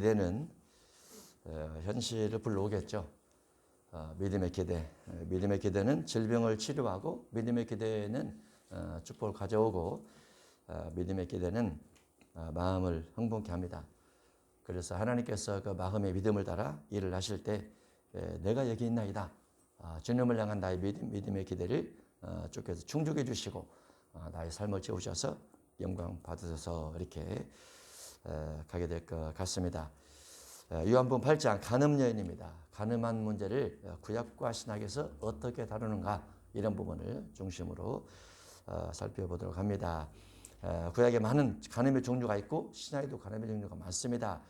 기대는 현실을 불러오겠죠. 믿음의 기대. 믿음의 기대는 질병을 치료하고, 믿음의 기대는 축복을 가져오고, 믿음의 기대는 마음을 흥분케 합니다. 그래서 하나님께서 그 마음의 믿음을 따라 일을 하실 때 내가 여기 있나이다. 주님을 향한 나의 믿음의 기대를 주께서 충족해 주시고 나의 삶을 채우셔서 영광 받으셔서 이렇게 가게 될 것 같습니다. 요한복음 8장 간음 여인입니다. 간음한 문제를 구약과 신약에서 어떻게 다루는가 이런 부분을 중심으로 살펴보도록 합니다. 구약에 많은 간음의 종류가 있고 신약에도 간음의 종류가 많습니다.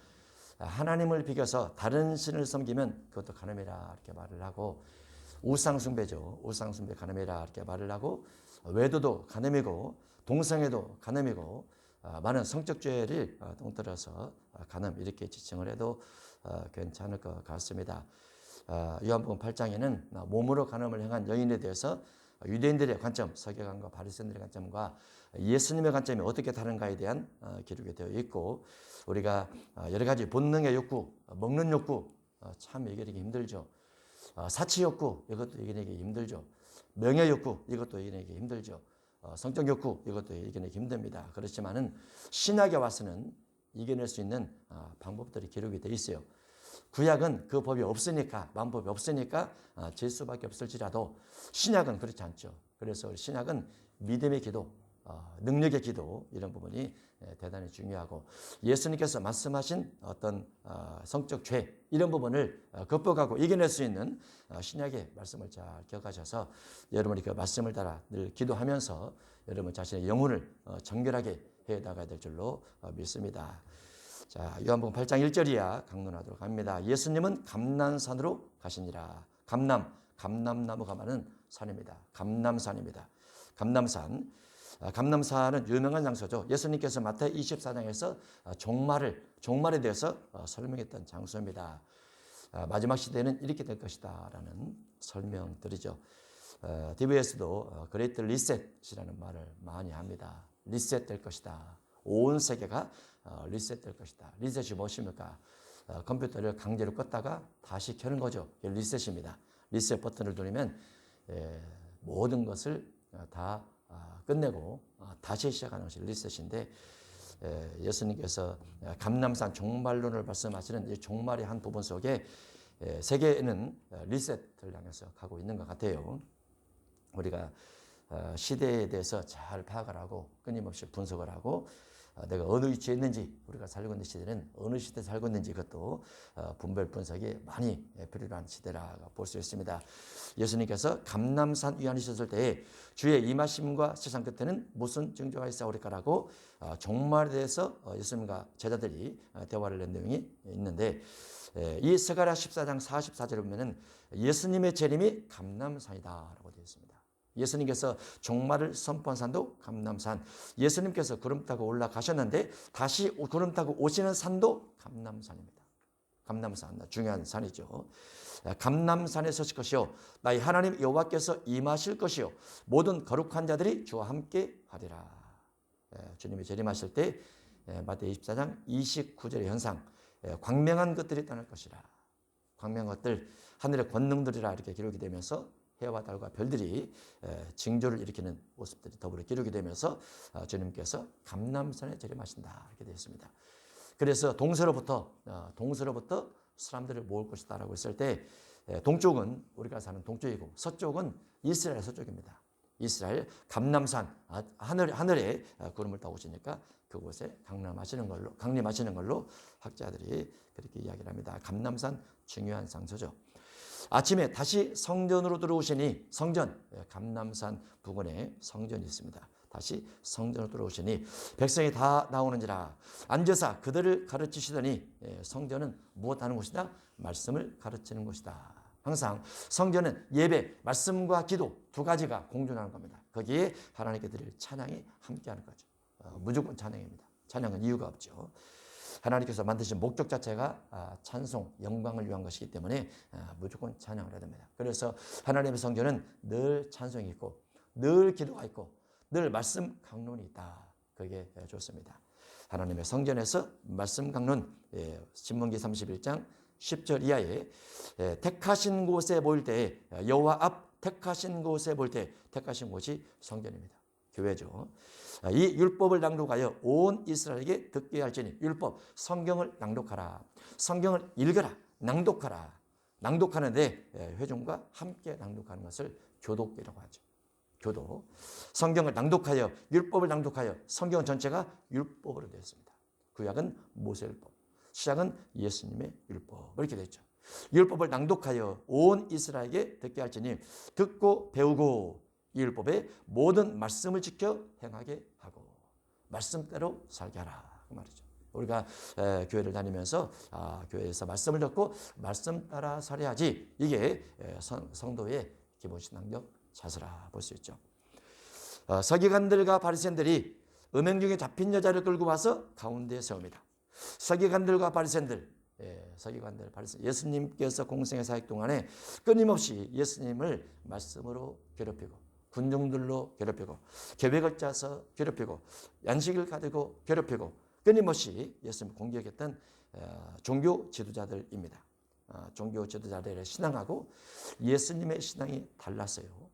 하나님을 비겨서 다른 신을 섬기면 그것도 간음이라 이렇게 말을 하고, 우상숭배죠. 우상숭배 간음이라 이렇게 말을 하고, 외도도 간음이고 동성애도 간음이고, 많은 성적죄를 통틀어서 간음 이렇게 지칭을 해도 괜찮을 것 같습니다. 요한복음 8장에는 몸으로 간음을 행한 여인에 대해서 유대인들의 관점, 서기관과 바리새인들의 관점과 예수님의 관점이 어떻게 다른가에 대한 기록이 되어 있고, 우리가 여러 가지 본능의 욕구, 먹는 욕구 참 이겨내기 힘들죠. 사치 욕구 이것도 이겨내기 힘들죠. 명예 욕구 이것도 이겨내기 힘들죠. 성적 욕구 이것도 이겨내기 힘듭니다. 그렇지만은 신약에 와서는 이겨낼 수 있는 방법들이 기록이 되어 있어요. 구약은 그 법이 없으니까, 방법이 없으니까 질 수밖에 없을지라도 신약은 그렇지 않죠. 그래서 신약은 믿음의 기도, 능력의 기도 이런 부분이 대단히 중요하고, 예수님께서 말씀하신 어떤 성적 죄 이런 부분을 극복하고 이겨낼 수 있는 신약의 말씀을 잘 기억하셔서 여러분이 그 말씀을 따라 늘 기도하면서 여러분 자신의 영혼을 정결하게 해 나가야 될 줄로 믿습니다. 자, 요한복음 8장 1절이야 강론하도록 합니다. 예수님은 감람산으로 가시니라. 감람나무가 많은 산입니다. 감람산입니다. 감람산은 유명한 장소죠. 예수님께서 마태복음 24장에서 종말에 대해서 설명했던 장소입니다. 마지막 시대는 이렇게 될 것이다 라는 설명들이죠. TV에서도 그레이트 리셋이라는 말을 많이 합니다. 리셋될 것이다. 온 세계가 리셋될 것이다. 리셋이 무엇입니까? 컴퓨터를 강제로 껐다가 다시 켜는 거죠. 리셋입니다. 리셋 버튼을 누르면 모든 것을 다 끝내고 다시 시작하는 것이 리셋인데, 예수님께서 감람산 종말론을 말씀하시는 이 종말의 한 부분 속에 세계는 리셋을 향해서 가고 있는 것 같아요. 우리가 시대에 대해서 잘 파악을 하고 끊임없이 분석을 하고, 내가 어느 위치에 있는지, 우리가 살고 있는 시대는 어느 시대에 살고 있는지 그것도 분별 분석이 많이 필요한 시대라고 볼 수 있습니다. 예수님께서 감람산 위안이셨을 때에 주의 임하심과 세상 끝에는 무슨 징조가 있사오리까라고 종말에 대해서 예수님과 제자들이 대화를 낸 내용이 있는데, 이 스가랴 14장 44절에 보면은 예수님의 재림이 감람산이다라고 되어 있습니다. 예수님께서 종말을 선포한 산도 감람산, 예수님께서 구름 타고 올라가셨는데 다시 구름 타고 오시는 산도 감람산입니다. 감람산, 중요한 산이죠. 감람산에 서실 것이요 나의 하나님 여호와께서 임하실 것이요 모든 거룩한 자들이 주와 함께 하리라. 주님이 재림하실 때 마태복음 24장 29절의 현상, 광명한 것들이 떠날 것이라. 광명한 것들, 하늘의 권능들이라 이렇게 기록이 되면서 해와 달과 별들이 징조를 일으키는 모습들이 더불어 기록이 되면서 주님께서 감람산에 재림하신다 이렇게 되어 있습니다. 그래서 동서로부터 사람들을 모을 것이다라고 했을 때, 동쪽은 우리가 사는 동쪽이고 서쪽은 이스라엘 서쪽입니다. 이스라엘 감람산, 하늘에 구름을 타고 오시니까 그곳에 강림하시는 걸로 학자들이 그렇게 이야기를 합니다. 감람산 중요한 장소죠. 아침에 다시 성전으로 들어오시니, 성전, 감람산 부근에 성전이 있습니다. 다시 성전으로 들어오시니 백성이 다 나오는지라 앉으사 그들을 가르치시더니, 성전은 무엇하는 곳이다? 말씀을 가르치는 곳이다. 항상 성전은 예배, 말씀과 기도 두 가지가 공존하는 겁니다. 거기에 하나님께 드릴 찬양이 함께하는 거죠. 무조건 찬양입니다. 찬양은 이유가 없죠. 하나님께서 만드신 목적 자체가 찬송, 영광을 위한 것이기 때문에 무조건 찬양을 해야 됩니다. 그래서 하나님의 성전은 늘 찬송이 있고 늘 기도가 있고 늘 말씀 강론이 있다. 그게 좋습니다. 하나님의 성전에서 말씀 강론, 신명기 31장 10절 이하에 택하신 곳에 모일 때에 여호와 앞 택하신 곳에 모일 때 택하신 곳이 성전입니다. 교회죠. 이 율법을 낭독하여 온 이스라엘에게 듣게 할지니 율법, 성경을 낭독하라. 성경을 읽어라. 낭독하라. 낭독하는데 회중과 함께 낭독하는 것을 교독이라고 하죠. 교독. 성경을 낭독하여 율법을 낭독하여 성경 전체가 율법으로 되어 있습니다. 구약은 모세율법, 신약은 예수님의 율법 이렇게 되어 있죠. 율법을 낭독하여 온 이스라엘에게 듣게 할지니 듣고 배우고 이 율법의 모든 말씀을 지켜 행하게 하고 말씀대로 살게 하라 그 말이죠. 우리가 교회를 다니면서 교회에서 말씀을 듣고 말씀 따라 살아야지 이게 성도의 기본 신앙적 자세라 볼 수 있죠. 서기관들과 바리새인들이 음행 중에 잡힌 여자를 끌고 와서 가운데에 세웁니다. 서기관들과 바리새인들, 서기관들, 바리새인, 예수님께서 공생의 사역 동안에 끊임없이 예수님을 말씀으로 괴롭히고 군중들로 괴롭히고 계획을 짜서 괴롭히고 양식을 가지고 괴롭히고 끊임없이 예수님을 공격했던 종교 지도자들입니다. 종교 지도자들의 신앙하고 예수님의 신앙이 달랐어요.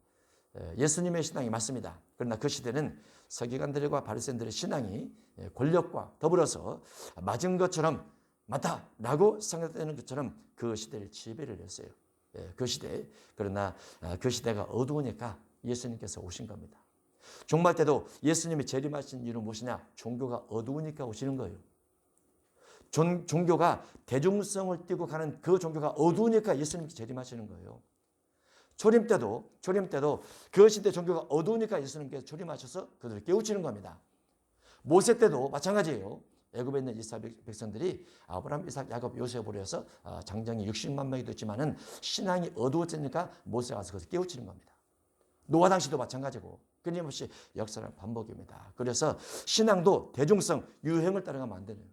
예수님의 신앙이 맞습니다. 그러나 그 시대는 서기관들과 바리새인들의 신앙이 권력과 더불어서 맞은 것처럼 맞다라고 생각되는 것처럼 그 시대를 지배를 했어요. 그 시대. 그러나 그 시대가 어두우니까 예수님께서 오신 겁니다. 종말 때도 예수님이 재림하신 이유는 무엇이냐? 종교가 어두우니까 오시는 거예요. 종교가 대중성을 띠고 가는 그 종교가 어두우니까 예수님이 재림하시는 거예요. 초림 때도 그 시대 종교가 어두우니까 예수님께서 초림하셔서 그들을 깨우치는 겁니다. 모세 때도 마찬가지예요. 애굽에 있는 이스라엘 백성들이 아브라함, 이삭, 야곱, 요셉으로 해서 장정이 60만 명이 됐지만은 신앙이 어두워지니까 모세가 가서 그것을 깨우치는 겁니다. 노아 당시도 마찬가지고 끊임없이 역사는 반복입니다. 그래서 신앙도 대중성, 유행을 따라가면 안 되네요.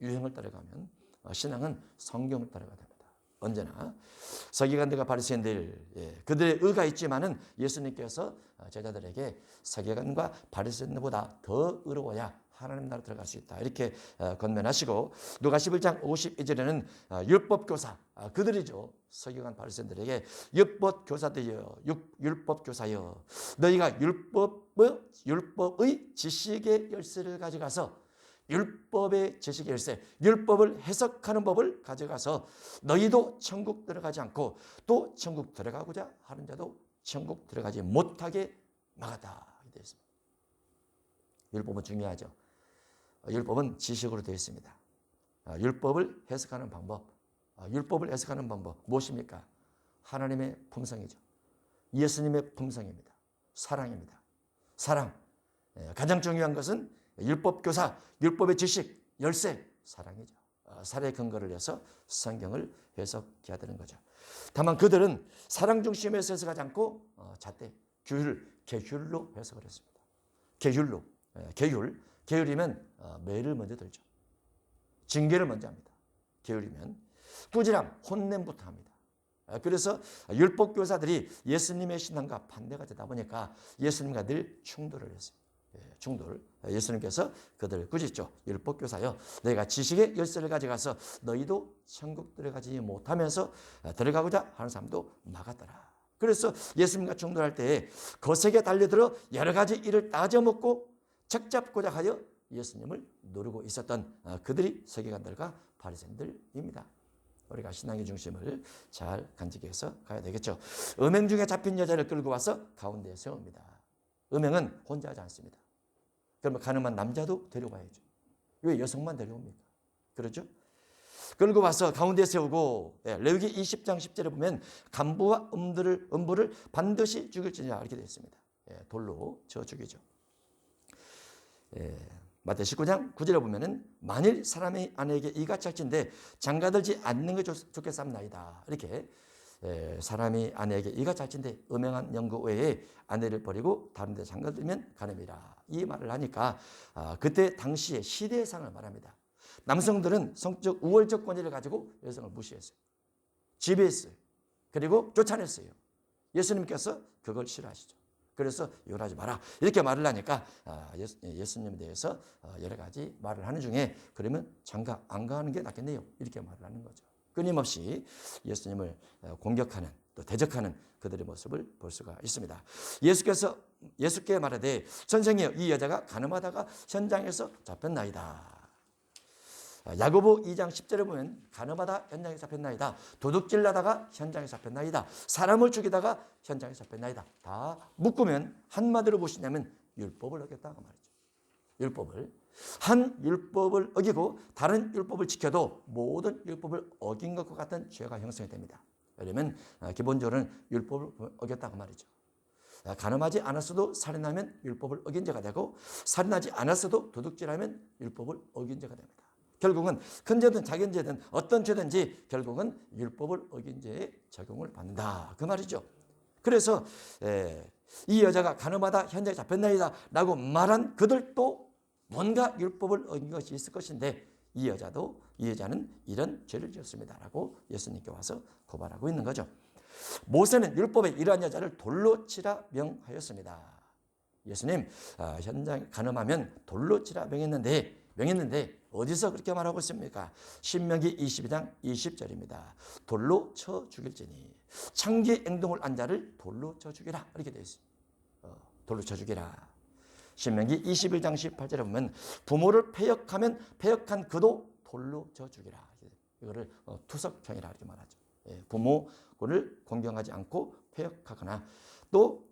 유행을 따라가면 신앙은 성경을 따라가야 됩니다. 언제나 서기관들과 바리새인들 그들의 의가 있지만은 예수님께서 제자들에게 서기관과 바리새인들보다 더 의로워야 하나님 나라 들어갈 수 있다. 이렇게 권면하시고 누가 11장 52절에는 율법교사 그들이죠. 서기관 바리새인들에게 율법교사들이여 율법교사여 너희가 율법의 지식의 열쇠를 가져가서 율법의 지식의 열쇠, 율법을 해석하는 법을 가져가서 너희도 천국 들어가지 않고 또 천국 들어가고자 하는 자도 천국 들어가지 못하게 막았다. 되어 있습니다. 율법은 중요하죠. 율법은 지식으로 되어 있습니다. 율법을 해석하는 방법, 율법을 해석하는 방법 무엇입니까? 하나님의 품성이죠. 예수님의 품성입니다. 사랑입니다. 사랑. 가장 중요한 것은 율법 교사, 율법의 지식, 열쇠, 사랑이죠. 사랑의 근거를 해서 성경을 해석해야 되는 거죠. 다만 그들은 사랑 중심에서 해석하지 않고 잣대, 계율로 해석을 했습니다. 계율로, 계율이면 매를 먼저 들죠. 징계를 먼저 합니다. 계율이면 꾸지람, 혼냄부터 합니다. 그래서 율법 교사들이 예수님의 신앙과 반대가 되다 보니까 예수님과 늘 충돌을 했습니다. 충돌. 예수님께서 그들을 꾸짖죠. 율법교사여 너희가 지식의 열쇠를 가져가서 너희도 천국 들어가지 못하면서 들어가고자 하는 사람도 막았더라. 그래서 예수님과 충돌할 때에 거세게 달려들어 여러 가지 일을 따져먹고 책잡고자 하여 예수님을 노리고 있었던 그들이 서기관들과 바리새인들입니다. 우리가 신앙의 중심을 잘 간직해서 가야 되겠죠. 음행 중에 잡힌 여자를 끌고 와서 가운데에 세웁니다. 음행은 혼자 하지 않습니다. 그러면 가늠한 남자도 데려가야죠. 왜 여성만 데려옵니까? 그렇죠? 끌고 와서 가운데 세우고 레위기 20장 10절에 보면 간부와 음부를 반드시 죽일지니라 이렇게 되어 있습니다. 돌로 쳐 죽이죠. 마태 19장 9절에 보면은 만일 사람의 아내에게 이가 찰진데 장가들지 않는 게 좋겠사옵나이다. 이렇게 사람이 아내에게 이가 찰진데 음행한 연고 외에 아내를 버리고 다른 데 장가들면 가늠이라. 이 말을 하니까 그때 당시의 시대상을 말합니다. 남성들은 성적 우월적 권위를 가지고 여성을 무시했어요. 지배했어요. 그리고 쫓아냈어요. 예수님께서 그걸 싫어하시죠. 그래서 이걸 하지 마라. 이렇게 말을 하니까 예수님에 대해서 여러 가지 말을 하는 중에 그러면 장가 안 가는 게 낫겠네요. 이렇게 말을 하는 거죠. 끊임없이 예수님을 공격하는 또 대적하는 그들의 모습을 볼 수가 있습니다. 예수께 말하되 선생이여 이 여자가 가늠하다가 현장에서 잡혔나이다. 야고보 2장 10절에 보면 가늠하다 현장에 잡혔나이다. 도둑질하다가 현장에 잡혔나이다. 사람을 죽이다가 현장에 잡혔나이다. 다 묶으면 한마디로 보시냐면 율법을 어겼다고 말이죠. 한 율법을 어기고 다른 율법을 지켜도 모든 율법을 어긴 것과 같은 죄가 형성이 됩니다. 왜냐하면 기본적으로는 율법을 어겼다고 말이죠. 가늠하지 않았어도 살인하면 율법을 어긴 죄가 되고 살인하지 않았어도 도둑질하면 율법을 어긴 죄가 됩니다. 결국은 큰 죄든 작은 죄든 어떤 죄든지 결국은 율법을 어긴 죄에 적용을 받는다 그 말이죠. 그래서 이 여자가 가늠하다 현장에 잡혔나이다 라고 말한 그들도 뭔가 율법을 어긴 것이 있을 것인데 이 여자는 이런 죄를 지었습니다 라고 예수님께 와서 고발하고 있는 거죠. 모세는 율법에 이러한 여자를 돌로 치라 명하였습니다. 예수님 현장 가늠하면 돌로 치라 명했는데 어디서 그렇게 말하고 있습니까? 신명기 22장 20절입니다. 돌로 쳐 죽일지니 창기의 행동을 한 자를 돌로 쳐 죽이라 이렇게 되어 있습니다. 돌로 쳐 죽이라. 신명기 21장 18절에 보면 부모를 패역하면 패역한 그도 돌로 쳐 죽이라. 이거를 투석형이라 이렇게 말하죠. 부모를 공경하지 않고 패역하거나 또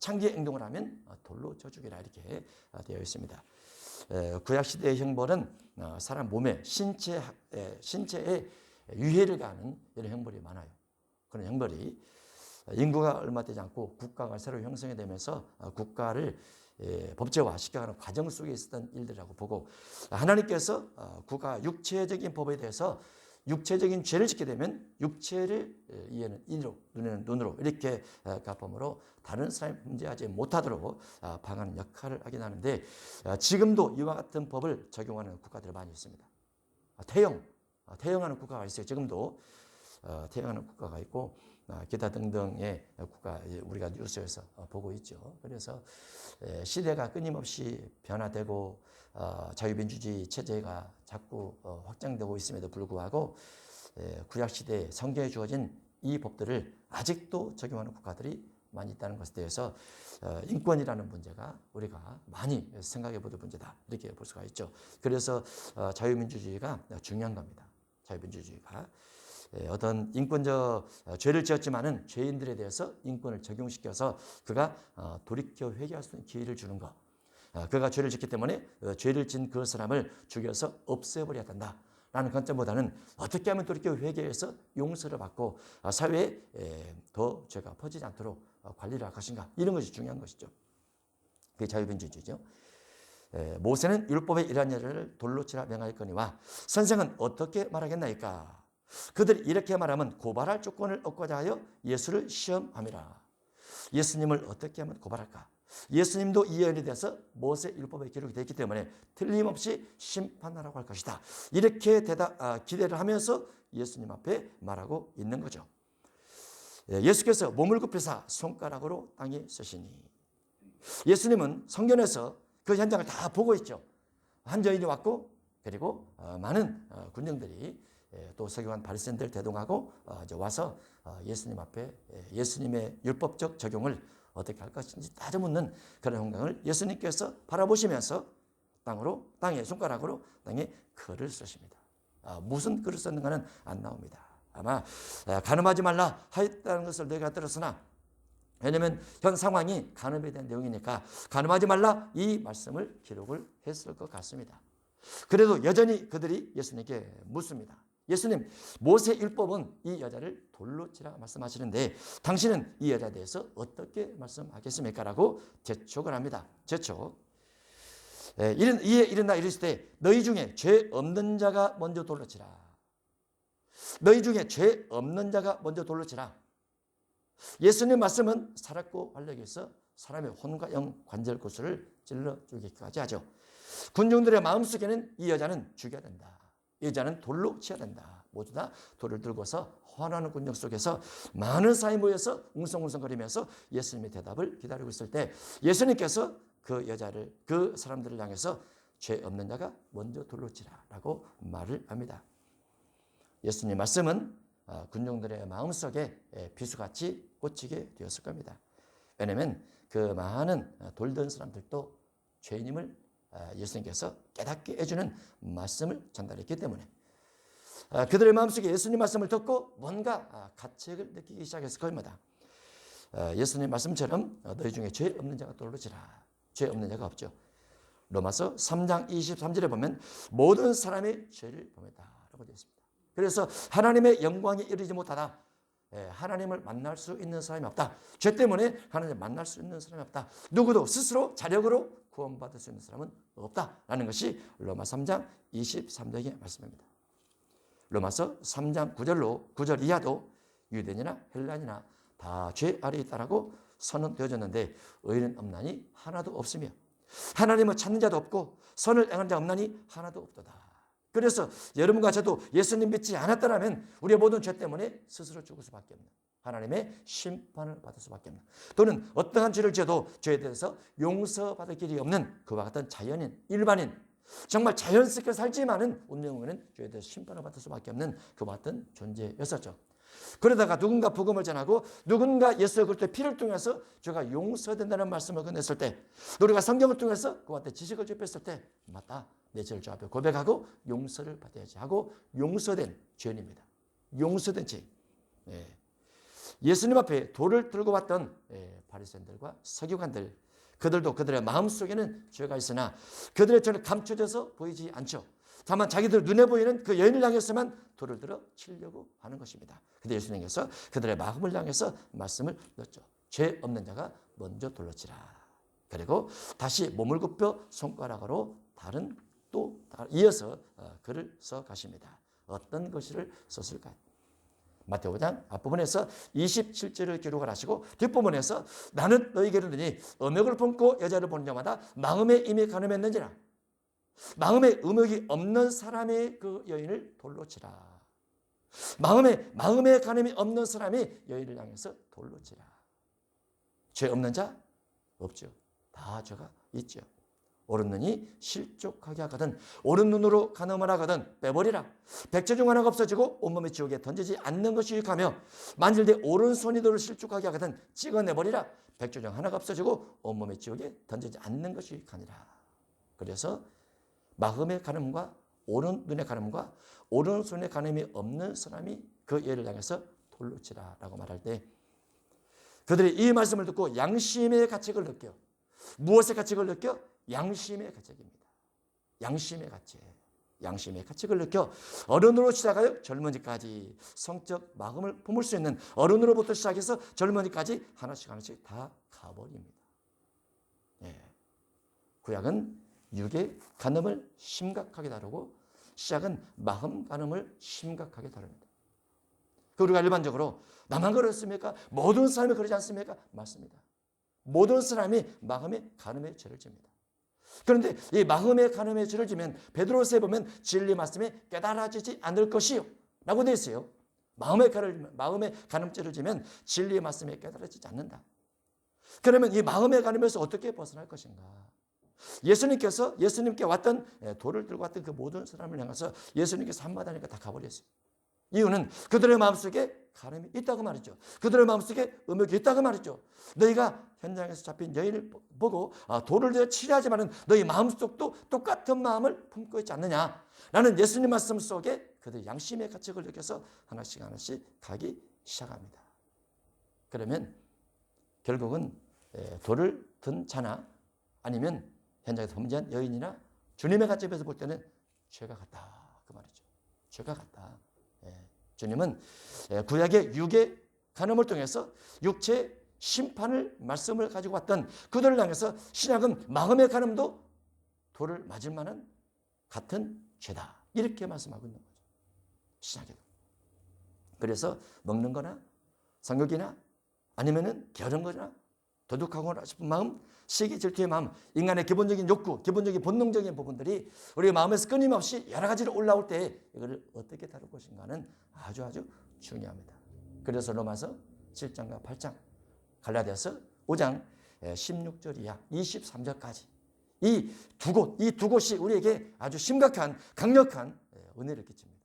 창기의 행동을 하면 돌로 쳐 죽이라 이렇게 되어 있습니다. 구약시대의 형벌은 사람 몸에 신체에 유해를 가하는 이런 형벌이 많아요. 그런 형벌이 인구가 얼마 되지 않고 국가가 새로 형성이 되면서 국가를 법제화 시켜가는 과정 속에 있었던 일들이라고 보고 하나님께서 국가 육체적인 법에 대해서 육체적인 죄를 짓게 되면 육체를 이해는 인으로 눈에는 눈으로 이렇게 갚음으로 다른 사람이 문제하지 못하도록 방하는 역할을 하긴 하는데 지금도 이와 같은 법을 적용하는 국가들이 많이 있습니다. 태형하는 국가가 있어요. 지금도 태형하는 국가가 있고 기타 등등의 국가 우리가 뉴스에서 보고 있죠. 그래서 시대가 끊임없이 변화되고 자유민주주의 체제가 자꾸 확장되고 있음에도 불구하고 구약시대에 성경에 주어진 이 법들을 아직도 적용하는 국가들이 많이 있다는 것에 대해서 인권이라는 문제가 우리가 많이 생각해 볼 문제다 이렇게 볼 수가 있죠. 그래서 자유민주주의가 중요한 겁니다. 자유민주주의가 어떤 인권적 죄를 지었지만은 죄인들에 대해서 인권을 적용시켜서 그가 돌이켜 회개할 수 있는 기회를 주는 것. 그가 죄를 짓기 때문에 죄를 진 그 사람을 죽여서 없애버려야 된다라는 관점보다는 어떻게 하면 돌이켜 회개해서 용서를 받고 사회에 더 죄가 퍼지지 않도록 관리를 할 것인가 이런 것이 중요한 것이죠. 그게 자유민주주의죠. 모세는 율법의 이러한 여자를 돌로 치라 명하였거니와 선생은 어떻게 말하겠나이까? 그들이 이렇게 말하면 고발할 조건을 얻고자 하여 예수를 시험함이라. 예수님을 어떻게 하면 고발할까? 예수님도 이 여인에 대해서 모세 율법에 기록이 되어 있기 때문에 틀림없이 심판하라고 할 것이다. 이렇게 기대를 하면서 예수님 앞에 말하고 있는 거죠. 예수께서 몸을 굽히사 손가락으로 땅에 쓰시니 예수님은 성전에서 그 현장을 다 보고 있죠. 한 여인이 왔고 그리고 많은 군중들이 또 서기관 바리새인들 대동하고 이제 와서 예수님 앞에 예수님의 율법적 적용을 어떻게 할 것인지 따져묻는 그런 영광을 예수님께서 바라보시면서 땅에 손가락으로 땅에 글을 쓰십니다. 무슨 글을 썼는가는 안 나옵니다. 아마 간음하지 말라 하였다는 것을 너희가 들었으나 왜냐하면 현 상황이 간음에 대한 내용이니까 간음하지 말라 이 말씀을 기록을 했을 것 같습니다. 그래도 여전히 그들이 예수님께 묻습니다. 예수님, 모세 율법은 이 여자를 돌로 치라 말씀하시는데 당신은 이 여자에 대해서 어떻게 말씀하겠습니까? 라고 재촉을 합니다. 재촉. 이에 일어나 이르실 때 너희 중에 죄 없는 자가 먼저 돌로 치라. 너희 중에 죄 없는 자가 먼저 돌로 치라. 예수님 말씀은 살았고 활력에서 사람의 혼과 영 관절 구슬을 찔러 죽이기까지 하죠. 군중들의 마음속에는 이 여자는 죽여야 된다. 여자는 돌로 치야 된다. 모두 다 돌을 들고서 환호하는 군중 속에서 많은 사람이 모여서 웅성웅성거리면서 예수님의 대답을 기다리고 있을 때 예수님께서 그 여자를, 그 사람들을 향해서 죄 없는 자가 먼저 돌로 치라라고 말을 합니다. 예수님의 말씀은 군중들의 마음속에 비수같이 꽂히게 되었을 겁니다. 왜냐하면 그 많은 돌던 사람들도 죄인임을 예수님께서 깨닫게 해주는 말씀을 전달했기 때문에 그들의 마음속에 예수님 말씀을 듣고 뭔가 가책을 느끼기 시작했을 겁니다. 예수님 말씀처럼 너희 중에 죄 없는 자가 돌로 치라. 죄 없는 자가 없죠. 로마서 3장 23절에 보면 모든 사람의 죄를 범했다라고 되어 있습니다. 그래서 하나님의 영광에 이르지 못하다. 하나님을 만날 수 있는 사람이 없다. 죄 때문에 하나님을 만날 수 있는 사람이 없다. 누구도 스스로 자력으로 구원받을 수 있는 사람은 없다라는 것이 로마 3장 23절의 말씀입니다. 로마서 3장 9절 이하도 유대인이나 헬라인이나 다 죄 아래 있다라고 선언되어졌는데 의인은 없나니 하나도 없으며 하나님을 찾는 자도 없고 선을 행하는 자 없나니 하나도 없도다. 그래서 여러분과 저도 예수님 믿지 않았다면 우리의 모든 죄 때문에 스스로 죽을 수밖에 없는, 하나님의 심판을 받을 수밖에 없는, 또는 어떠한 죄를 지어도 죄에 대해서 용서받을 길이 없는 그와 같은 자연인, 일반인, 정말 자연스럽게 살지만은 운명은 죄에 대해서 심판을 받을 수밖에 없는 그와 같은 존재였었죠. 그러다가 누군가 복음을 전하고 누군가 예수 그리스도의 피를 통해서 죄가 용서된다는 말씀을 건넸을 때, 우리가 성경을 통해서 그와 같은 지식을 접했을 때 맞다, 내 죄를 주 앞에 고백하고 용서를 받아야지 하고 용서된 죄인입니다. 용서된 죄. 예수님 앞에 돌을 들고 왔던 바리새인들과 서기관들, 그들도 그들의 마음속에는 죄가 있으나 그들의 죄는 감춰져서 보이지 않죠. 다만 자기들 눈에 보이는 그 여인을 향해서만 돌을 들어 치려고 하는 것입니다. 그런데 예수님께서 그들의 마음을 향해서 말씀을 넣었죠. 죄 없는 자가 먼저 돌로 치라. 그리고 다시 몸을 굽혀 손가락으로 또 이어서 글을 써 가십니다. 어떤 것을 썼을까요? 마태오 5장 앞부분에서 27절을 기록을 하시고 뒷부분에서 나는 너희에게 이르노니 음욕을 품고 여자를 보는 자마다 마음에 이미 간음했는지라. 마음에 음욕이 없는 사람의 그 여인을 돌로 치라. 마음에 간음이 없는 사람이 여인을 향해서 돌로 치라. 죄 없는 자 없죠. 다 죄가 있죠. 오른 눈이 실족하게 하거든 오른 눈으로 간음을 하거든 빼버리라. 백제 중 하나가 없어지고 온몸의 지옥에 던지지 않는 것이 유익하며 만질 때 오른손이 너를 실족하게 하거든 찍어내버리라. 백제 중 하나가 없어지고 온몸의 지옥에 던지지 않는 것이 유익하니라. 그래서 마음의 간음과 오른 눈의 간음과 오른손의 간음이 없는 사람이 그 예를 향해서 돌로 치라라고 말할 때 그들이 이 말씀을 듣고 양심의 가책을 느껴. 무엇의 가책을 느껴? 양심의 가책입니다. 양심의 가책. 양심의 가책을 느껴 어른으로 시작하여 젊은이까지 성적 마음을 품을 수 있는 어른으로부터 시작해서 젊은이까지 하나씩 다 가버립니다. 구약은 육의 간음을 심각하게 다루고 시작은 마음 간음을 심각하게 다룹니다. 우리가 일반적으로 나만 그렇습니까? 모든 사람이 그러지 않습니까? 맞습니다. 모든 사람이 마음의 간음의 죄를 집니다. 그런데 이 마음의 간음의 죄를 지면 베드로서에 보면 진리 말씀에 깨달아지지 않을 것이요 라고 되어 있어요. 마음의 간음죄를 지면 진리의 말씀에 깨달아지지 않는다. 그러면 이 마음의 간음에서 어떻게 벗어날 것인가? 예수님께 왔던 돌을 들고 왔던 그 모든 사람을 향해서 예수님께서 한마디 하니까 다 가버렸어요. 이유는 그들의 마음속에 간음이 있다고 말이죠. 그들의 마음속에 음욕이 있다고 말이죠. 너희가 현장에서 잡힌 여인을 보고 돌을 들여 치려 하지만은 너희 마음속도 똑같은 마음을 품고 있지 않느냐라는 예수님 말씀 속에 그들의 양심의 가책을 느껴서 하나씩 가기 시작합니다. 그러면 결국은 돌을 든 자나 아니면 현장에서 범죄한 여인이나 주님의 관점에서 볼 때는 죄가 같다 그 말이죠. 죄가 같다. 주님은 구약의 육의 간음을 통해서 육체의 심판을 말씀을 가지고 왔던 그들을 향해서 신약은 마음의 간음도 돌을 맞을 만한 같은 죄다 이렇게 말씀하고 있는 거죠. 신약에도. 그래서 먹는 거나 성욕이나 아니면은 게으른 거나 도둑하거나 싶은 마음, 시기, 질투의 마음, 인간의 기본적인 욕구, 기본적인 본능적인 부분들이 우리 마음에서 끊임없이 여러 가지로 올라올 때 이거를 어떻게 다룰 것인가는 아주 중요합니다. 그래서 로마서 7장과 8장, 갈라디아서 5장 16절 이하 23절까지 이 두 곳이 우리에게 아주 심각한 강력한 은혜를 끼칩니다.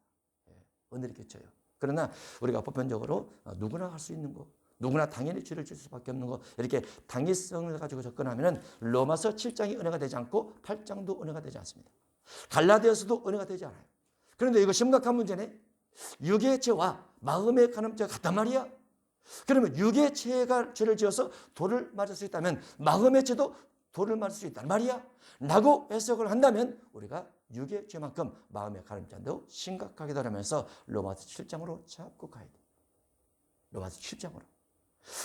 은혜를 끼쳐요. 그러나 우리가 보편적으로 누구나 할 수 있는 거, 누구나 당연히 죄를 질 수밖에 없는 거, 이렇게 당위성을 가지고 접근하면 로마서 7장이 은혜가 되지 않고 8장도 은혜가 되지 않습니다. 갈라디아서도 은혜가 되지 않아요. 그런데 이거 심각한 문제네. 육의 죄와 마음의 간음죄가 같단 말이야. 그러면 육의 죄가 죄를 지어서 돌을 맞을 수 있다면 마음의 죄도 돌을 맞을 수 있단 말이야 라고 해석을 한다면 우리가 육의 죄만큼 마음의 가름죄도 심각하게 다루면서 로마서 7장으로 자꾸 가야 돼. 로마서 7장으로.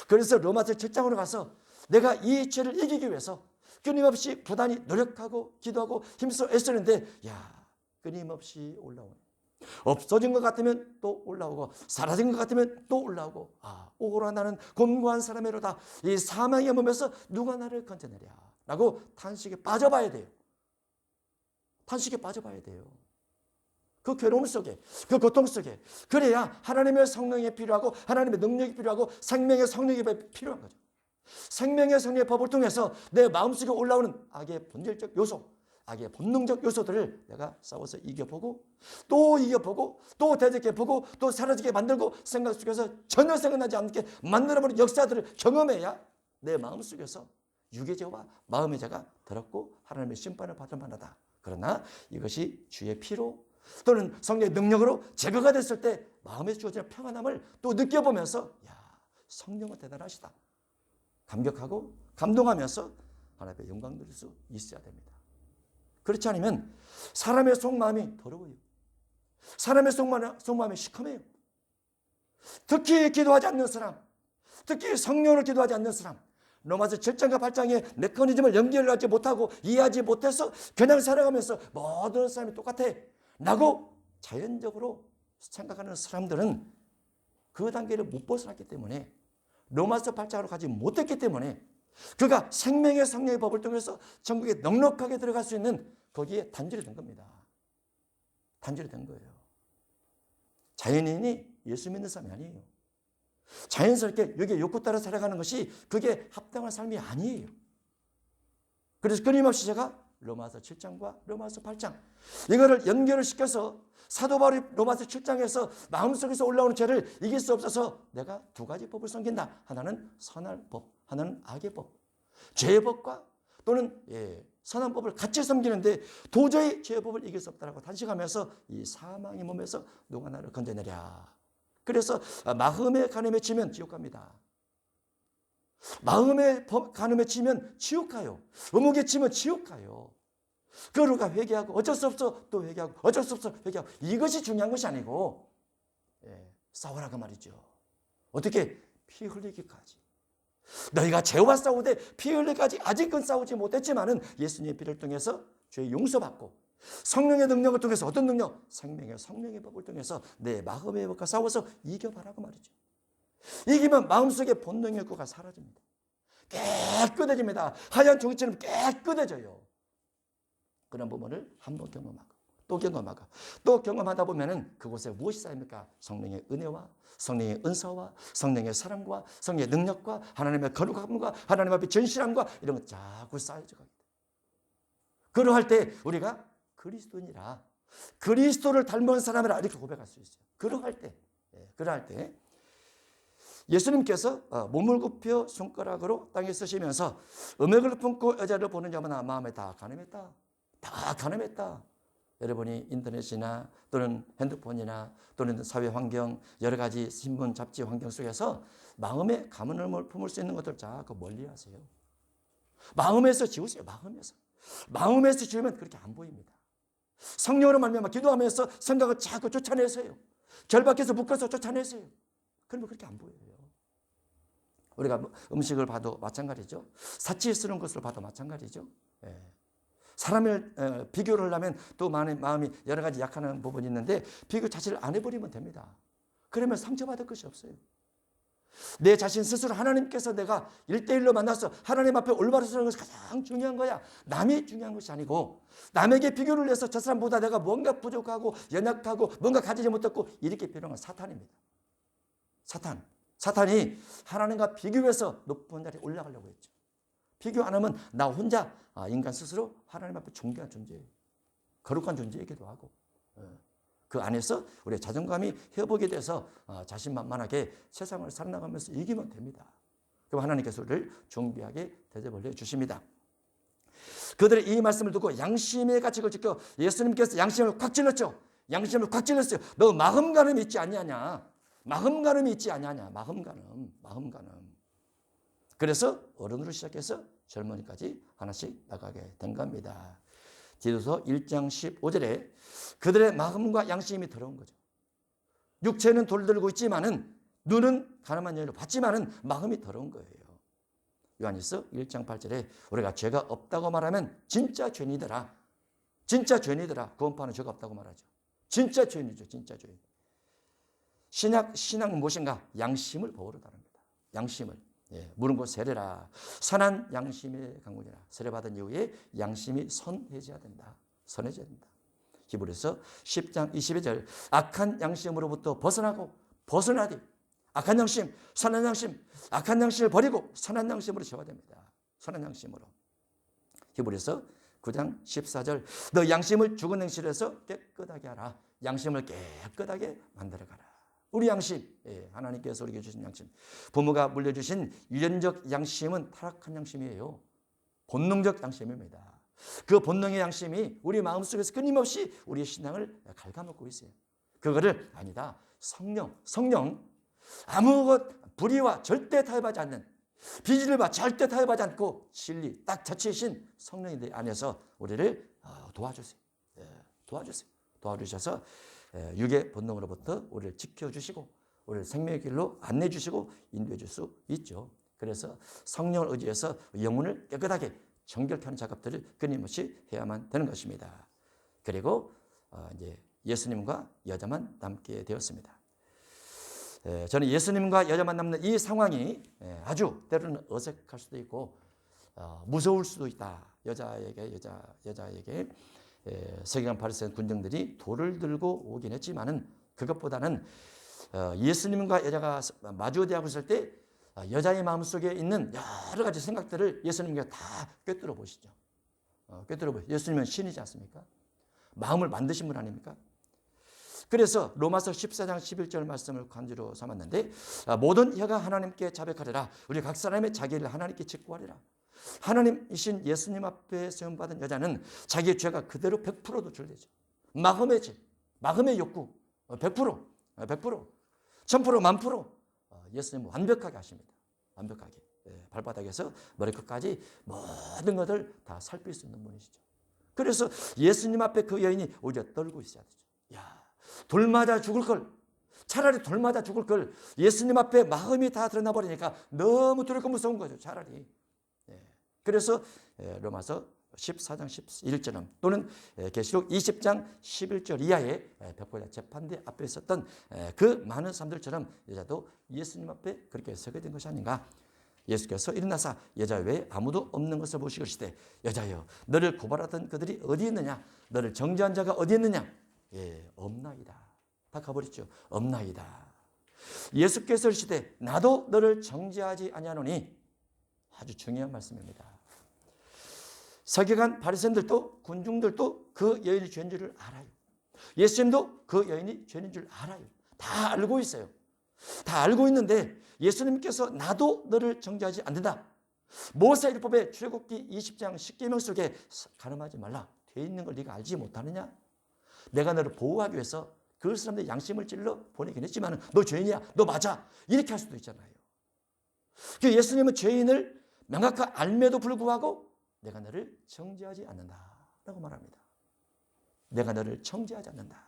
그래서 로마서 7장으로 가서 내가 이 죄를 이기기 위해서 끊임없이 부단히 노력하고 기도하고 힘써 애쓰는데 끊임없이 올라오네. 없어진 것 같으면 또 올라오고 사라진 것 같으면 또 올라오고 오호라 나는 곤고한 사람이로다. 이 사망의 몸에서 누가 나를 건져내랴 라고 탄식에 빠져봐야 돼요. 탄식에 빠져봐야 돼요. 그 괴로움 속에, 그 고통 속에. 그래야 하나님의 성령이 필요하고 하나님의 능력이 필요하고 생명의 성령이 필요한 거죠. 생명의 성령의 법을 통해서 내 마음속에 올라오는 악의 본질적 요소, 악의 본능적 요소들을 내가 싸워서 이겨보고 또 이겨보고 또 대적해보고 또 사라지게 만들고 생각 속에서 전혀 생각나지 않게 만들어버린 역사들을 경험해야 내 마음속에서 육의 죄와 마음의 죄가 더럽고 하나님의 심판을 받을 만하다. 그러나 이것이 주의 피로 또는 성령의 능력으로 제거가 됐을 때 마음에 주어지는 평안함을 또 느껴보면서 성령은 대단하시다. 감격하고 감동하면서 하나님의 영광 드릴 수 있어야 됩니다. 그렇지 않으면 사람의 속마음이 더러워요. 사람의 속마음이 시커매요. 특히 기도하지 않는 사람, 특히 성령으로 기도하지 않는 사람, 로마서 7장과 8장의 메커니즘을 연결하지 못하고 이해하지 못해서 그냥 살아가면서 모든 사람이 똑같아 라고 자연적으로 생각하는 사람들은 그 단계를 못 벗어났기 때문에 로마서 8장으로 가지 못했기 때문에 그가 생명의 성령의 법을 통해서 천국에 넉넉하게 들어갈 수 있는 거기에 단절이 된 겁니다. 단절이 된 거예요. 자연인이 예수 믿는 사람이 아니에요. 자연스럽게 여기에 욕구 따라 살아가는 것이 그게 합당한 삶이 아니에요. 그래서 끊임없이 제가 로마서 7장과 로마서 8장 이거를 연결을 시켜서 사도 바울이 로마서 7장에서 마음속에서 올라오는 죄를 이길 수 없어서 내가 두 가지 법을 섬긴다. 하나는 선할 법, 하나는 악의 법. 죄의 법과 또는 선한 법을 같이 섬기는데 도저히 죄의 법을 이길 수 없다라고 단식하면서 이 사망의 몸에서 누가 나를 건져내랴. 그래서 마음의 간음에 치면 지옥 갑니다. 마음의 간음에 치면 지옥 가요. 의목에 치면 지옥 가요. 그러가 회개하고 어쩔 수 없어 또 회개하고 어쩔 수 없어 회개하고 이것이 중요한 것이 아니고 싸우라고 말이죠. 어떻게? 피 흘리기까지. 너희가 죄와 싸우되 피 흘리기까지 아직은 싸우지 못했지만은 예수님의 피를 통해서 죄 용서받고 성령의 능력을 통해서 어떤 능력? 생명의 성령의 법을 통해서 내 마음의 법과 싸워서 이겨봐라고 말이죠. 이기면 마음속의 본능의 욕구가 사라집니다. 깨끗해집니다. 하얀 종이처럼 깨끗해져요. 그런 부분을 한번 경험하고 또 경험하고 또 경험하다 보면은 그곳에 무엇이 쌓입니까? 성령의 은혜와 성령의 은사와 성령의 사랑과 성령의 능력과 하나님의 거룩함과 하나님 앞에 전실함과 이런 것 자꾸 쌓여져 갑니다. 그러할 때 우리가 그리스도인이라 그리스도를 닮은 사람이라 이렇게 고백할 수 있어요. 그러할 때 예수님께서 몸을 굽혀 손가락으로 땅에 쓰시면서 음액을 품고 여자를 보는 자마다 마음에 다 가늠했다. 다 가늠했다. 여러분이 인터넷이나 또는 핸드폰이나 또는 사회 환경 여러 가지 신문 잡지 환경 속에서 마음에 가늠을 품을 수 있는 것들 자꾸 멀리하세요. 마음에서 지우세요. 마음에서 지우면 그렇게 안 보입니다. 성령으로 말미암아 기도하면서 생각을 자꾸 쫓아내세요. 결박해서 묶어서 쫓아내세요. 그러면 그렇게 안 보여요. 우리가 음식을 봐도 마찬가지죠. 사치에 쓰는 것을 봐도 마찬가지죠. 사람을 비교를 하려면 또 마음이 여러 가지 약한 부분이 있는데 비교 자체를 안 해버리면 됩니다. 그러면 상처받을 것이 없어요. 내 자신 스스로 하나님께서 내가 1대1로 만나서 하나님 앞에 올바로 서는 것이 가장 중요한 거야. 남이 중요한 것이 아니고 남에게 비교를 해서 저 사람보다 내가 뭔가 부족하고 연약하고 뭔가 가지지 못했고 이렇게 비난한 사탄입니다. 사탄이 하나님과 비교해서 높은 자리에 올라가려고 했죠. 비교 안 하면 나 혼자 인간 스스로 하나님 앞에 존귀한 존재예요. 거룩한 존재이기도 하고 그 안에서 우리의 자존감이 회복이 돼서 자신만만하게 세상을 살아나가면서 이기면 됩니다. 그럼 하나님께서 우리를 존귀하게 대접을 해주십니다. 그들의 이 말씀을 듣고 양심의 가책을 지켜 예수님께서 양심을 콱 찔렀죠. 양심을 콱 찔렀어요. 너 마음가늠이 있지 않냐냐. 마음가늠이 있지 않냐냐. 마음가늠. 그래서 어른으로 시작해서 젊은이까지 하나씩 나가게 된 겁니다. 디도서 1장 15절에 그들의 마음과 양심이 더러운 거죠. 육체는 돌들고 있지만은 눈은 가늠한 여인을 봤지만은 마음이 더러운 거예요. 요한일서 1장 8절에 우리가 죄가 없다고 말하면 진짜 죄인이더라. 진짜 죄인이더라. 구원파는 죄가 없다고 말하죠. 진짜 죄인이죠. 진짜 죄인. 신앙은 무엇인가? 양심을 보호로 다룹니다. 양심을. 물은 곧 세례라. 선한 양심의 강군이라. 세례받은 이후에 양심이 선해져야 된다. 선해져야 된다. 히브리서 10장 22절 악한 양심으로부터 벗어나되 악한 양심, 선한 양심, 악한 양심을 버리고 선한 양심으로 채워야 됩니다. 선한 양심으로. 히브리서 9장 14절 너 양심을 죽은 행실에서 깨끗하게 하라. 양심을 깨끗하게 만들어가라. 우리 양심, 하나님께서 우리에게 주신 양심. 부모가 물려주신 유전적 양심은 타락한 양심이에요. 본능적 양심입니다. 그 본능의 양심이 우리 마음속에서 끊임없이 우리의 신앙을 갉아먹고 있어요. 그거를 아니다. 성령 아무것 불의와 절대 타협하지 않는 비질과 절대 타협하지 않고 진리 딱 자체이신 성령이 내 안에서 우리를 도와주세요. 도와주셔서 육의 본능으로부터 우리를 지켜주시고 우리를 생명의 길로 안내해 주시고 인도해 줄 수 있죠. 그래서 성령을 의지해서 영혼을 깨끗하게 정결케 하는 작업들을 끊임없이 해야만 되는 것입니다. 그리고 이제 예수님과 여자만 남게 되었습니다. 저는 예수님과 여자만 남는 이 상황이 아주 때로는 어색할 수도 있고 무서울 수도 있다. 여자에게 서기관 바리새인 군중들이 돌을 들고 오긴 했지만은 그것보다는 예수님과 여자가 마주대하고 있을 때 여자의 마음속에 있는 여러 가지 생각들을 예수님께 다 꿰뚫어 보시죠. 예수님은 신이지 않습니까? 마음을 만드신 분 아닙니까? 그래서 로마서 14장 11절 말씀을 간주로 삼았는데 모든 혀가 하나님께 자백하리라. 우리 각 사람의 자기 일을 하나님께 직구하리라. 하나님이신 예수님 앞에 세움받은 여자는 자기의 죄가 그대로 100% 노출되죠. 마음의 죄, 마음의 욕구 100%, 1000%, 1000%. 예수님은 완벽하게 하십니다. 완벽하게. 발바닥에서 머리끝까지 모든 것을 다 살필 수 있는 분이시죠. 그래서 예수님 앞에 그 여인이 오히려 떨고 있어야 되죠. 돌 맞아 죽을 걸. 차라리 돌 맞아 죽을 걸. 예수님 앞에 마음이 다 드러나 버리니까 너무 두렵고 무서운 거죠. 차라리. 그래서 로마서 14장 11절은 또는 계시록 20장 11절 이하의 백보자 재판대 앞에 있었던 그 많은 사람들처럼 여자도 예수님 앞에 그렇게 서게 된 것이 아닌가. 예수께서 일어나사 여자 외에 아무도 없는 것을 보시기시되 여자여 너를 고발하던 그들이 어디 있느냐. 너를 정죄한 자가 어디 있느냐. 없나이다. 다 가버렸죠. 없나이다. 예수께서 이르시되 나도 너를 정죄하지 아니하노니. 아주 중요한 말씀입니다. 서기관 바리새인들도 군중들도 그 여인이 죄인 줄 알아요. 예수님도 그 여인이 죄인 줄 알아요. 다 알고 있어요. 다 알고 있는데 예수님께서 나도 너를 정죄하지 않는다. 모세율법의 출애굽기 20장 10계명 속에 가늠하지 말라 되어 있는 걸 네가 알지 못하느냐? 내가 너를 보호하기 위해서 그 사람들의 양심을 찔러 보내긴 했지만 너 죄인이야. 너 맞아. 이렇게 할 수도 있잖아요. 예수님은 죄인을 명확하게 알매도 불구하고 내가 너를 정죄하지 않는다라고 말합니다. 내가 너를 정죄하지 않는다.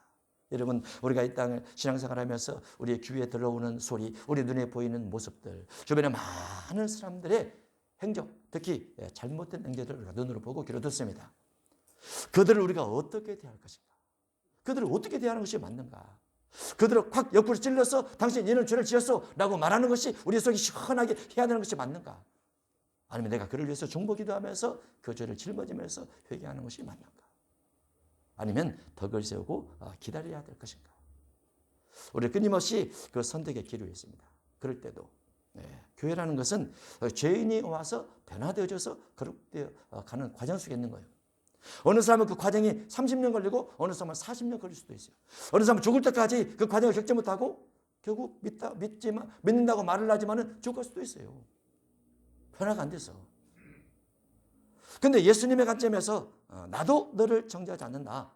여러분 우리가 이 땅을 신앙생활하면서 우리의 귀에 들어오는 소리, 우리 눈에 보이는 모습들, 주변에 많은 사람들의 행적, 특히 잘못된 행적들을 우리가 눈으로 보고 귀로 듣습니다. 그들을 우리가 어떻게 대할 것인가? 그들을 어떻게 대하는 것이 맞는가? 그대로 콱 옆구리 찔러서 당신 이런 죄를 지었어 라고 말하는 것이 우리 속이 시원하게 해야 되는 것이 맞는가? 아니면 내가 그를 위해서 중보 기도하면서 그 죄를 짊어지면서 회개하는 것이 맞는가? 아니면 덕을 세우고 기다려야 될 것인가? 우리 끊임없이 그 선택의 기로에 있습니다. 그럴 때도 교회라는 것은 죄인이 와서 변화되어져서 거룩되어 가는 과정 속에 있는 거예요. 어느 사람은 그 과정이 30년 걸리고 어느 사람은 40년 걸릴 수도 있어요. 어느 사람은 죽을 때까지 그 과정을 겪지 못하고 결국 믿는다고 말을 하지만은 죽을 수도 있어요. 변화가 안 돼서. 근데 예수님의 관점에서 나도 너를 정죄하지 않는다.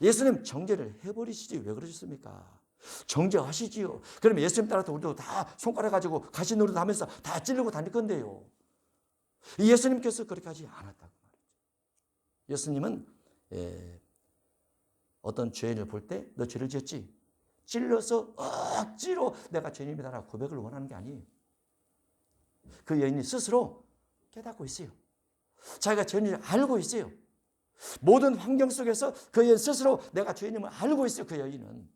예수님 정죄를 해버리시지 왜 그러셨습니까? 정죄하시지요. 그러면 예수님 따라서 우리도 다 손가락 가지고 가시노릇 하면서 다 찌르고 다닐 건데요. 예수님께서 그렇게 하지 않았다고 말이죠. 예수님은 어떤 죄인을 볼 때 너 죄를 지었지? 찔러서 억지로 내가 죄인이다라고 고백을 원하는 게 아니에요. 그 여인이 스스로 깨닫고 있어요. 자기가 죄인을 알고 있어요. 모든 환경 속에서 그 여인 스스로 내가 죄인임을 알고 있어요. 그 여인은.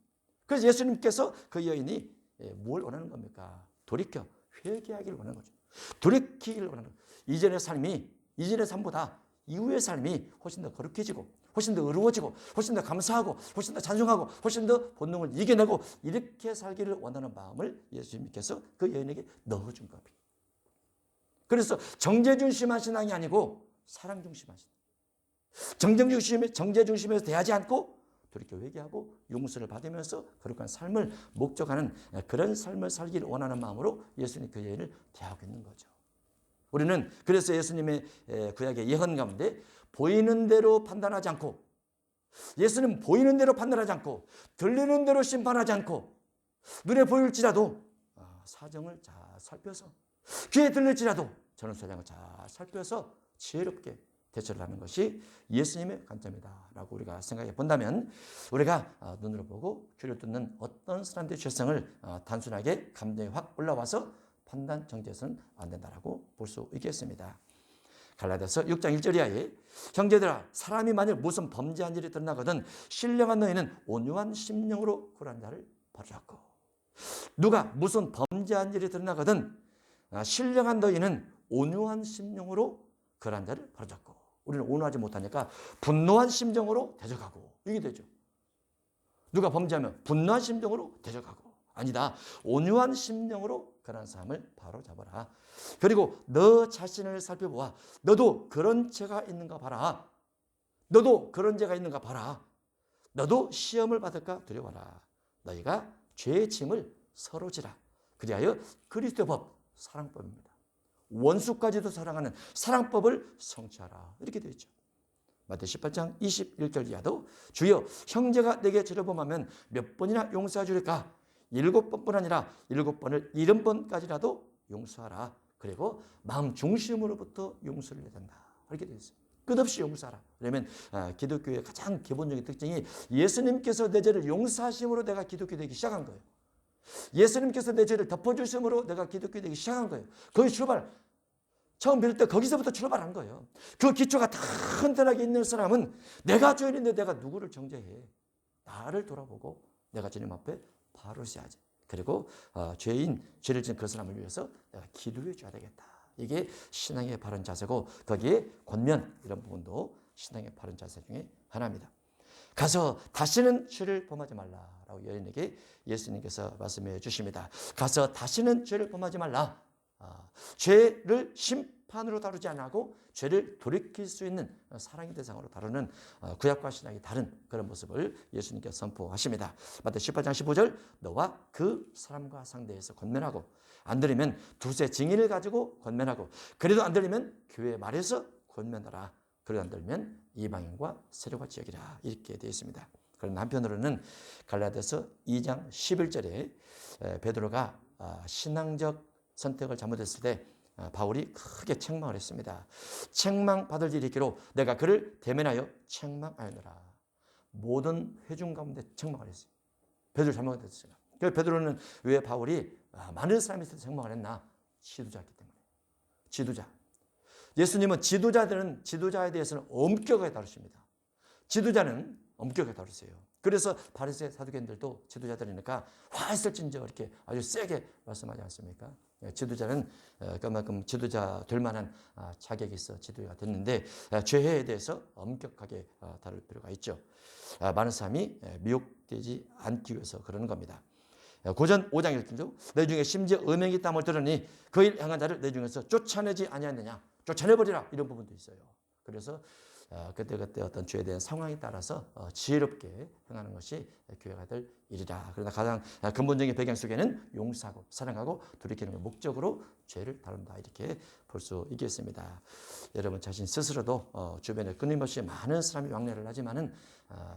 그래서 예수님께서 그 여인이 뭘 원하는 겁니까? 돌이켜 회개하기를 원하는 거죠. 돌이키기를 원하는 거죠. 이전의 삶보다 이후의 삶이 훨씬 더 거룩해지고 훨씬 더 의로워지고 훨씬 더 감사하고 훨씬 더 찬송하고 훨씬 더 본능을 이겨내고 이렇게 살기를 원하는 마음을 예수님께서 그 여인에게 넣어준 겁니다. 그래서 정죄 중심한 신앙이 아니고 사랑 중심한 신앙. 정죄 중심에서 대하지 않고 돌이켜 회개하고 용서를 받으면서 거룩한 삶을 목적하는 그런 삶을 살기를 원하는 마음으로 예수님 그 여인을 대하고 있는 거죠. 우리는 그래서 예수님의 구약의 예언 가운데 보이는 대로 판단하지 않고 예수님 보이는 대로 판단하지 않고 들리는 대로 심판하지 않고 눈에 보일지라도 사정을 잘 살펴서 귀에 들릴지라도 저는 사정을 잘 살펴서 지혜롭게 대처를 하는 것이 예수님의 관점이다라고 우리가 생각해 본다면 우리가 눈으로 보고 귀로 듣는 어떤 사람들의 죄성을 단순하게 감정이 확 올라와서 판단 정죄해서는 안 된다라고 볼 수 있겠습니다. 갈라디아서 6장 1절 이하에 형제들아 사람이 만일 무슨 범죄한 일이 드러나거든 신령한 너희는 온유한 심령으로 굴한 자를 버리라고. 누가 무슨 범죄한 일이 드러나거든 신령한 너희는 온유한 심령으로 굴한 자를 버리라고. 우리는 온유하지 못하니까 분노한 심정으로 대적하고 이게 되죠. 누가 범죄하면 분노한 심정으로 대적하고 아니다. 온유한 심령으로 그런 사람을 바로 잡아라. 그리고 너 자신을 살펴보아. 너도 그런 죄가 있는가 봐라. 너도 그런 죄가 있는가 봐라. 너도 시험을 받을까 두려워라. 너희가 죄의 짐을 서로 지라. 그리하여 그리스도의 법, 사랑법입니다. 원수까지도 사랑하는 사랑법을 성취하라. 이렇게 되어 있죠. 마태복음 18장 21절 이하도 주여 형제가 내게 죄를 범하면 몇 번이나 용서해 주릴까? 7번뿐 아니라 7번을 70번까지라도 용서하라. 그리고 마음 중심으로부터 용서를 해야 된다. 이렇게 되어 있어요. 끝없이 용서하라. 그러면 기독교의 가장 기본적인 특징이 예수님께서 내 죄를 용서하심으로 내가 기독교 되기 시작한 거예요. 예수님께서 내 죄를 덮어주심으로 내가 기독교 되기 시작한 거예요. 거기 출발. 처음 배울 때 거기서부터 출발한 거예요. 그 기초가 튼튼하게 있는 사람은 내가 죄인인데 내가 누구를 정죄해. 나를 돌아보고 내가 주님 앞에 바로 서야지. 그리고 죄를 지은 그 사람을 위해서 내가 기도해 줘야 되겠다. 이게 신앙의 바른 자세고 거기에 권면 이런 부분도 신앙의 바른 자세 중에 하나입니다. 가서 다시는 죄를 범하지 말라라고 여인에게 예수님께서 말씀해 주십니다. 가서 다시는 죄를 범하지 말라. 죄를 심판으로 다루지 않고 죄를 돌이킬 수 있는 사랑의 대상으로 다루는 구약과 신약이 다른 그런 모습을 예수님께서 선포하십니다. 마태복음 18장 15절 너와 그 사람과 상대해서 권면하고 안 들으면 두세 증인을 가지고 권면하고 그래도 안 들으면 교회 말에서 권면하라. 그래도 안 들으면 이방인과 세력과 지역이라 이렇게 되어 있습니다. 그럼 한편으로는 갈라디아서 2장 11절에 베드로가 신앙적 선택을 잘못했을 때 바울이 크게 책망을 했습니다. 책망받을 일이 있기로 내가 그를 대면하여 책망하였노라. 모든 회중 가운데 책망을 했어요. 베드로 잘못했어요. 그래서 베드로는 왜 바울이 많은 사람이 있어서 책망을 했나? 지도자였기 때문에. 지도자. 예수님은 지도자에 대해서는 엄격하게 다루십니다. 지도자는 엄격하게 다루세요. 그래서 바리새 사두개인들도 지도자들이니까 화 있을진저 이렇게 아주 세게 말씀하지 않습니까? 지도자는 그만큼 지도자 될 만한 자격이 있어 지도자가 됐는데 죄에 대해서 엄격하게 다룰 필요가 있죠. 많은 사람이 미혹되지 않기 위해서 그러는 겁니다. 고전 5장 1절도 내 중에 심지어 음행이 있다을 들으니 그 일 행한 자를 내 중에서 쫓아내지 아니하느냐, 쫓아내버리라, 이런 부분도 있어요. 그래서 그때그때 어떤 죄에 대한 상황에 따라서 지혜롭게 행하는 것이 교회가 될 일이라. 그러나 가장 근본적인 배경 속에는 용서하고 사랑하고 돌이키는 걸 목적으로 죄를 다룬다, 이렇게 볼 수 있겠습니다. 여러분 자신 스스로도 주변에 끊임없이 많은 사람이 왕래를 하지만은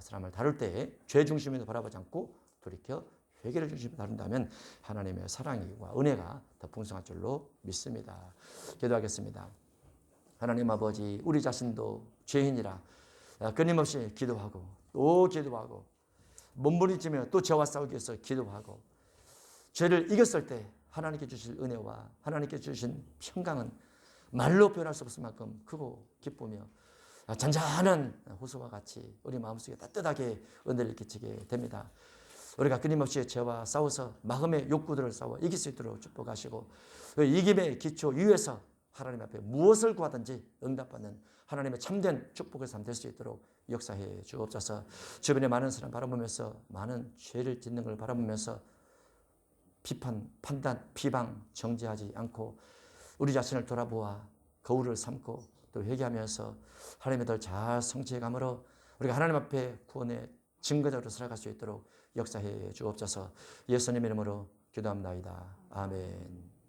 사람을 다룰 때에 죄 중심으로 바라보지 않고 돌이켜 회개를 중심으로 다룬다면 하나님의 사랑과 은혜가 더 풍성할 줄로 믿습니다. 기도하겠습니다. 하나님 아버지, 우리 자신도 죄인이라 끊임없이 기도하고 또 기도하고 몸부림치며 또 죄와 싸우기 위해서 기도하고 죄를 이겼을 때 하나님께 주실 은혜와 하나님께 주신 평강은 말로 표현할 수 없을 만큼 크고 기쁘며 잔잔한 호수와 같이 우리 마음속에 따뜻하게 은혜를 끼치게 됩니다. 우리가 끊임없이 죄와 싸워서 마음의 욕구들을 싸워 이길 수 있도록 축복하시고 그 이김의 기초 위에서 하나님 앞에 무엇을 구하든지 응답받는 하나님의 참된 축복의 삶 될 수 있도록 역사해 주옵소서. 주변에 많은 사람 바라보면서 많은 죄를 짓는 걸 바라보면서 비판, 판단, 비방, 정죄하지 않고 우리 자신을 돌아보아 거울을 삼고 또 회개하면서 하나님의 덜 잘 성취해감으로 우리가 하나님 앞에 구원의 증거자로 살아갈 수 있도록 역사해 주옵소서. 예수님의 이름으로 기도합니다. 아멘.